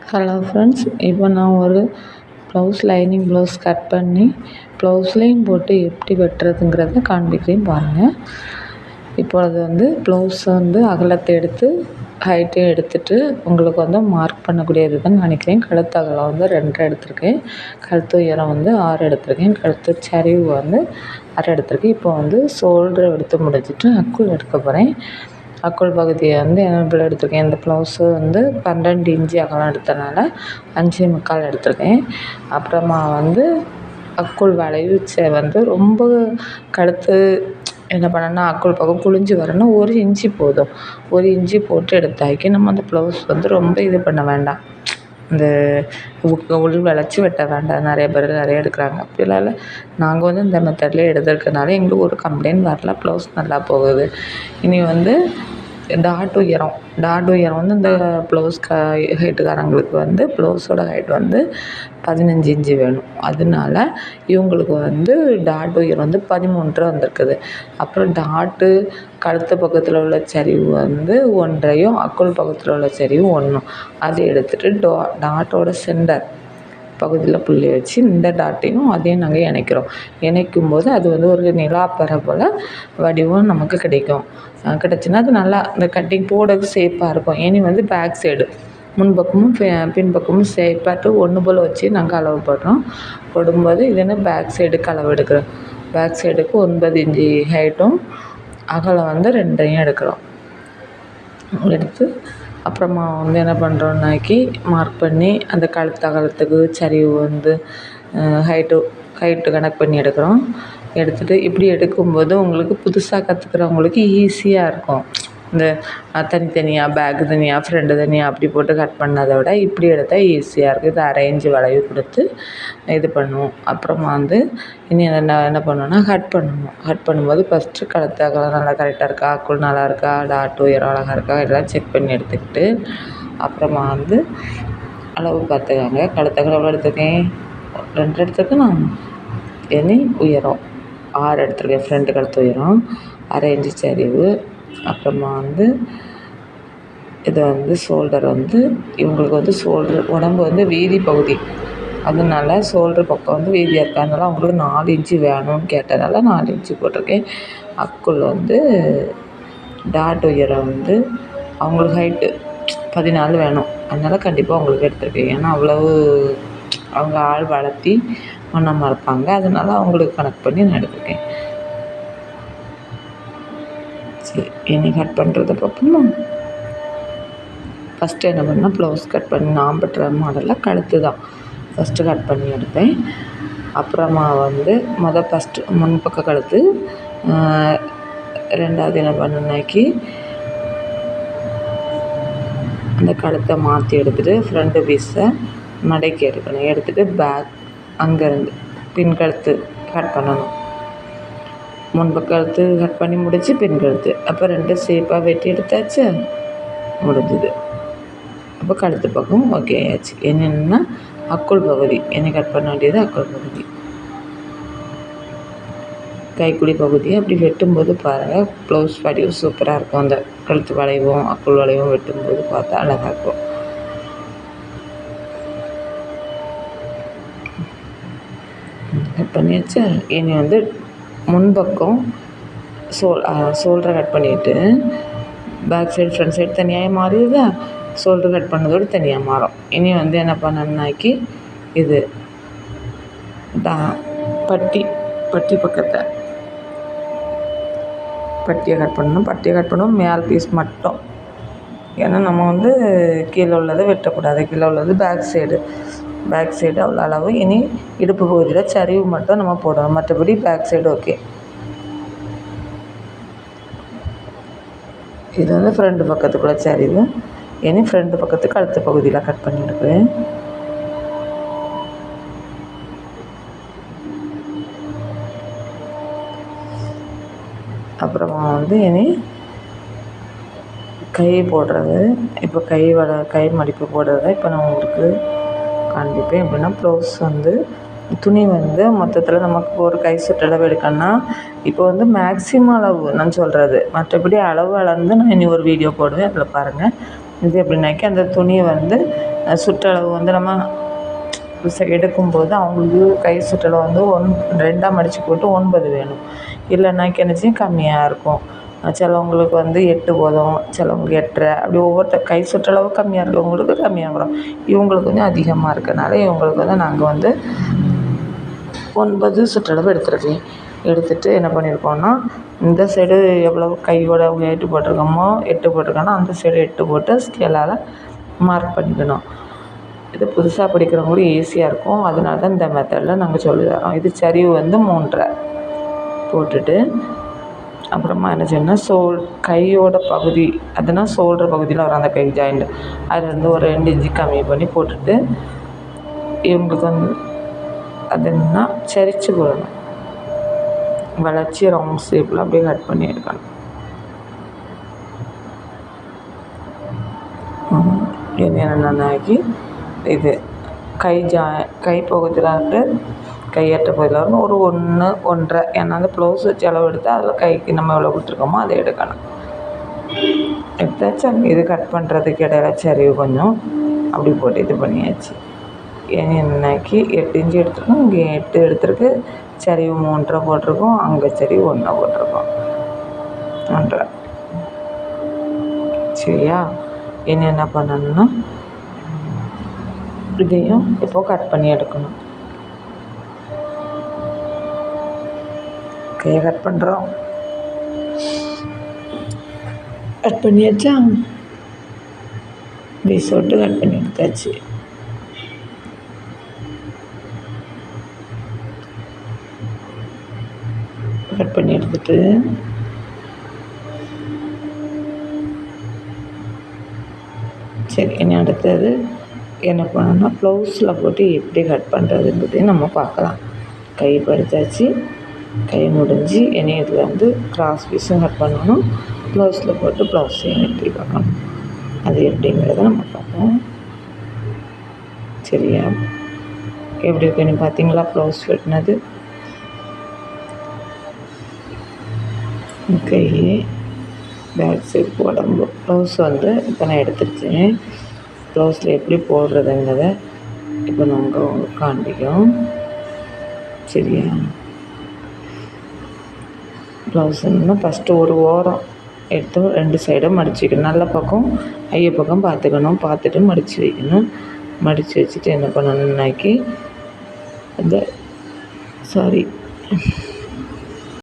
Hello friends, இப்போ நான் ஒரு லைனிங் ப்ளவுஸ் கட் பண்ணி ப்ளவுஸ்லேயும் போட்டு எப்படி வெட்டுறதுங்கிறத காண்பிக்கிறேன் பாருங்கள். இப்போ அது ப்ளவுஸை அகலத்தை எடுத்து ஹைட்டையும் எடுத்துகிட்டு உங்களுக்கு மார்க் பண்ணக்கூடியது தான் நினைக்கிறேன். கழுத்து அகலம் 2 எடுத்திருக்கேன், கழுத்து உயரம் 6 எடுத்திருக்கேன், கழுத்து சரிவு 6 எடுத்திருக்கேன். இப்போ ஷோல்டர் எடுத்து முடிச்சுட்டு அக்குள் எடுக்க போகிறேன். அக்குள் பகுதியை எவ்வளோ எடுத்திருக்கேன், இந்த ப்ளவுஸு 12 இன்ச்சு அகலம் எடுத்தனால 5.25 எடுத்திருக்கேன். அப்புறமா அக்குள் வளைவு ரொம்ப கழுத்து என்ன பண்ணேன்னா அக்குள் பக்கம் குழிஞ்சி வரணும். 1 இன்ச்சு போதும். 1 இன்ச்சு போட்டு எடுத்தாக்கி நம்ம அந்த ப்ளவுஸ் ரொம்ப இது பண்ண வேண்டாம், இந்த உள் வளைச்சி வெட்ட வேண்டாம். நிறைய பேர் நிறைய எடுக்கிறாங்க, அப்படிலாம் இல்லை. நாங்கள் இந்த மெத்தட்லேயே எடுத்துருக்கனால எங்களுக்கு ஒரு கம்ப்ளைண்ட் வரல, ப்ளவுஸ் நல்லா போகுது. இனி டாட் உயரம் இந்த ப்ளவுஸ் ஹைட்டுக்காரங்களுக்கு ப்ளவுஸோட ஹைட் 15 இன்ச்சு வேணும். அதனால இவங்களுக்கு டாட் உயரம் 13 வந்திருக்குது. அப்புறம் டாட்டு கழுத்து பக்கத்தில் உள்ள சரிவு 1.5யும் அக்குள் பக்கத்தில் உள்ள சரிவு 1ம் அதை எடுத்துகிட்டு டாட்டோட சென்டர் பகுதியில் புள்ளி வச்சு இந்த டாட்டையும் அதையும் நாங்கள் இணைக்கும்போது அது ஒரு நிலாப்பறை போல் வடிவம் நமக்கு கிடைச்சுன்னா அது நல்லா இந்த கட்டிங் போடுறதுக்கு சேஃபாக இருக்கும். இனி பேக் சைடு முன்பக்கமும் பின்பக்கமும் சேஃபாட்டு ஒன்று போல் வச்சு நாங்கள் அளவு போடும்போது இது பேக் சைடுக்கு அளவு எடுக்கிறோம். பேக் சைடுக்கு 9 இன்ச்சு ஹைட்டும் அகலம் 2யும் எடுக்கிறோம். எடுத்து அப்புறமா என்ன பண்ணுறோன்னாக்கி மார்க் பண்ணி அந்த கழுத்து அகலத்துக்கு சரிவு ஹைட்டு கணக்கு பண்ணி எடுக்கிறோம். எடுத்துகிட்டு இப்படி எடுக்கும்போது உங்களுக்கு புதுசாக கற்றுக்கிறவங்களுக்கு ஈஸியாக இருக்கும். இந்த தனித்தனியாக பேக்கு தனியாக ஃப்ரெண்டு தனியாக அப்படி போட்டு கட் பண்ணதை விட இப்படி எடுத்தால் ஈஸியாக இருக்குது. இது 1/2 இன்ச்சு வளைவு கொடுத்து இது பண்ணுவோம். அப்புறமா இனி என்ன பண்ணணும்னா கட் பண்ணும்போது ஃபஸ்ட்டு கழுத்து அகலம் நல்லா கரெக்டாக இருக்கா, அக்குள் நல்லா இருக்கா, டாட் உயரம் அழகாக இருக்கா, எல்லாம் செக் பண்ணி எடுத்துக்கிட்டு அப்புறமா அளவு பார்த்துக்காங்க. கழுத்து அகலம் எவ்வளோ எடுத்துருக்கேன், 2 எடுத்துருக்கேன். இனி உயரம் 6 எடுத்துருக்கேன். ஃப்ரண்ட் கழுத்து உயரம் 1/2 இன்ச்சு சரிவு. அப்புறமா இது ஷோல்டர் இவங்களுக்கு ஷோல்டர் உடம்பு வீதி பகுதி, அதனால ஷோல்டர் பக்கம் வீதியாக இருக்கா, அதனால அவங்களுக்கு 4 இன்ச்சு வேணும்னு கேட்டதால 4 இன்ச்சு போட்டிருக்கேன். அக்குள் டாட் உயரம் அவங்களுக்கு ஹைட்டு 14 வேணும், அதனால் கண்டிப்பாக அவங்களுக்கு எடுத்திருக்கேன். ஏன்னா அவ்வளவு அவங்க ஆள் வளர்த்தி ஒன்றாமல் இருப்பாங்க, அதனால அவங்களுக்கு கணக்கு பண்ணி நான் எடுத்திருக்கேன். சரி, இனி கட் பண்ணுறத பார்ப்போமா. ஃபஸ்ட்டு என்ன பண்ணால் ப்ளவுஸ் கட் பண்ணி நான் பட்டுற மாடலில் கழுத்து தான் ஃபஸ்ட்டு கட் பண்ணி எடுத்தேன். அப்புறமா ஃபஸ்ட்டு முன்பக்க கழுத்து, ரெண்டாவது என்ன பண்ணுனாக்கி அந்த கழுத்தை மாற்றி எடுத்துகிட்டு ஃப்ரண்ட்டு பீஸை மடக்கி எடுக்கணும். எடுத்துகிட்டு பேக் அங்கேருந்து பின் கழுத்து கட் பண்ணணும். முன்பக்க கழுத்து கட் பண்ணி முடித்து பின் கழுத்து, அப்போ 2 ஷேப்பாக வெட்டி எடுத்தாச்சு, முடிஞ்சுது. அப்போ கழுத்து பக்கம் ஓகே ஆச்சு. என்னென்னா அக்குள் பகுதி கட் பண்ண வேண்டியது அக்குள் பகுதி, கைக்குடி பகுதியை அப்படி வெட்டும்போது பாருங்கள் ப்ளவுஸ் வடிவு சூப்பராக இருக்கும். அந்த கழுத்து வளைவும் அக்குள் வளைவும் வெட்டும்போது பார்த்தா அழகாக இருக்கும். கட் பண்ணியாச்சு. இனி முன்பக்கம் ஷோல்டரை கட் பண்ணிவிட்டு பேக் சைடு ஃப்ரண்ட் சைடு தனியாக மாறிடுதா, ஷோல்டர் கட் பண்ணதோடு தனியாக மாறும். இனி என்ன பண்ணணுன்னாக்கி இது பட்டி பக்கத்தை பட்டியை கட் பண்ணணும். மேல் பீஸ் மட்டும், ஏன்னா நம்ம கீழே உள்ளதை வெட்டக்கூடாது. கீழே உள்ளது பேக் சைடு அவ்வளோ அளவு. இனி இடுப்பு பகுதியில் சரிவு மட்டும் நம்ம போடணும், மற்றபடி பேக் சைடு ஓகே. இது ஃப்ரண்ட் பக்கத்துக்குள்ளே சரிவு. இனி ஃப்ரண்ட் பக்கத்துக்கு கழுத்து பகுதியில் கட் பண்ணி எடுக்கிறேன். அப்புறமா இனி கை போடுறது, இப்போ கை மடிப்பு போடுறத இப்போ நான் உங்களுக்கு காண்பிப்பேன். எப்படின்னா ப்ளவுஸ் துணி மொத்தத்தில் நமக்கு ஒரு கை சுற்றளவு எடுக்கணும்னா இப்போ மேக்ஸிமம் அளவு நான் சொல்கிறது, மற்றபடி அளவு அளந்து நான் இனி ஒரு வீடியோ போடுவேன், அதில் பாருங்கள். இது எப்படின்னாக்கி அந்த துணியை வந்து சுற்றளவு வந்து நம்ம எடுக்கும்போது அவங்களுக்கு கை சுற்றளவு வந்து 2ஆக மடித்து போட்டு 9 வேணும். இல்லைன்னாக்கி என்ன செய்யும், கம்மியாக இருக்கும். சிலவங்களுக்கு வந்து 8 போதும், சிலவங்களுக்கு 8.5, அப்படி ஒவ்வொருத்தர் கை சுற்றளவு கம்மியாக இருக்கவங்களுக்கு கம்மியாக வரும். இவங்களுக்கு கொஞ்சம் அதிகமாக இருக்கனால இவங்களுக்கு வந்து நாங்கள் வந்து 9 சுற்றளவு எடுத்துருக்கேன். எடுத்துகிட்டு என்ன பண்ணியிருக்கோன்னா, இந்த சைடு எவ்வளவு கையோட 8 போட்டிருக்கோமோ 8 போட்டிருக்கோன்னா அந்த சைடு 8 போட்டு ஸ்கேலால் மார்க் பண்ணிக்கணும். இது புதுசாக படிக்கிறவங்களுக்கு ஈஸியாக இருக்கும். அதனால தான் இந்த மெத்தடில் நாங்கள் சொல்லி தரோம். இது சரிவு வந்து 3.5 போட்டுட்டு அப்புறமா என்ன செய்யணும்னா, கையோட பகுதி அதுனா ஷோல்டர் பகுதியில் வரும் அந்த கை ஜாயிண்ட், அதுலேருந்து ஒரு 2 இன்ச்சு கம்மி பண்ணி போட்டுட்டு இவங்களுக்கு வந்து அது என்னன்னா சரிச்சு போடணும். வளைச்சி ரவுண்ட் ஷேப்பில் அப்படியே கட் பண்ணி எடுக்கணும். என்னென்னாக்கி இது கை பகுதியில் வந்து கையற்ற பகுதியில் வந்து ஒரு 1, 1.5, ஏன்னா அந்த ப்ளவுஸ் வச்சு அளவு எடுத்தால் அதில் கைக்கு நம்ம எவ்வளோ கொடுத்துருக்கோமோ அதை எடுக்கணும். எடுத்தாச்சு. இது கட் பண்ணுறதுக்கு இடையில சரிவு கொஞ்சம் அப்படி போட்டு இது பண்ணியாச்சு. என்னன்னாக்கி 8 இன்ச்சு எடுத்துருக்கோம், இங்கே 8 எடுத்துருக்கு, சரிவு 3.5 போட்டிருக்கோம், அங்கே சரிவு 1 போட்டிருக்கோம், 1.5. சரியா? இனி என்ன பண்ணணும்னா இதையும் இப்போது கட் பண்ணி எடுக்கணும். கையை கட் பண்ணுறோம். கட் பண்ணியாச்சா? பீஸ் விட்டு கட் பண்ணி எடுத்தாச்சு. கட் பண்ணி எடுத்துட்டு சரி, இனி அடுத்தது என்ன பண்ணணும்னா ப்ளவுஸில் போட்டு எப்படி கட் பண்ணுறதுன்றதையும் நம்ம பார்க்கலாம். கை பறித்தாச்சு, கை முடிஞ்சு இனி இதில் வந்து கிராஸ் பீஸும் கட் பண்ணணும், ப்ளவுஸில் போட்டு ப்ளவுஸையும் வெட்டி பார்க்கணும். அது எப்படிங்கிறத நம்ம பார்ப்போம். சரியா? எப்படி இருக்குன்னு பார்த்தீங்களா ப்ளவுஸ் வெட்டினது? கை பேக் சைடு உடம்பு ப்ளவுஸ் வந்து இப்போ நான் எடுத்துருச்சேன். ப்ளவுஸில் எப்படி போடுறதுங்கிறத இப்போ நாங்கள் உங்களுக்கு காண்பிக்கிறோம். சரியா? ப்ளவுஸுன்னா ஃபஸ்ட்டு ஒரு ஓரம் எடுத்து 2 சைடும் மடிச்சிக்கணும். நல்ல பக்கம் ஐய பக்கம் பார்த்துக்கணும், பார்த்துட்டு மடித்து வைக்கணும். மடித்து வச்சுட்டு என்ன பண்ணணுன்னாக்கி அந்த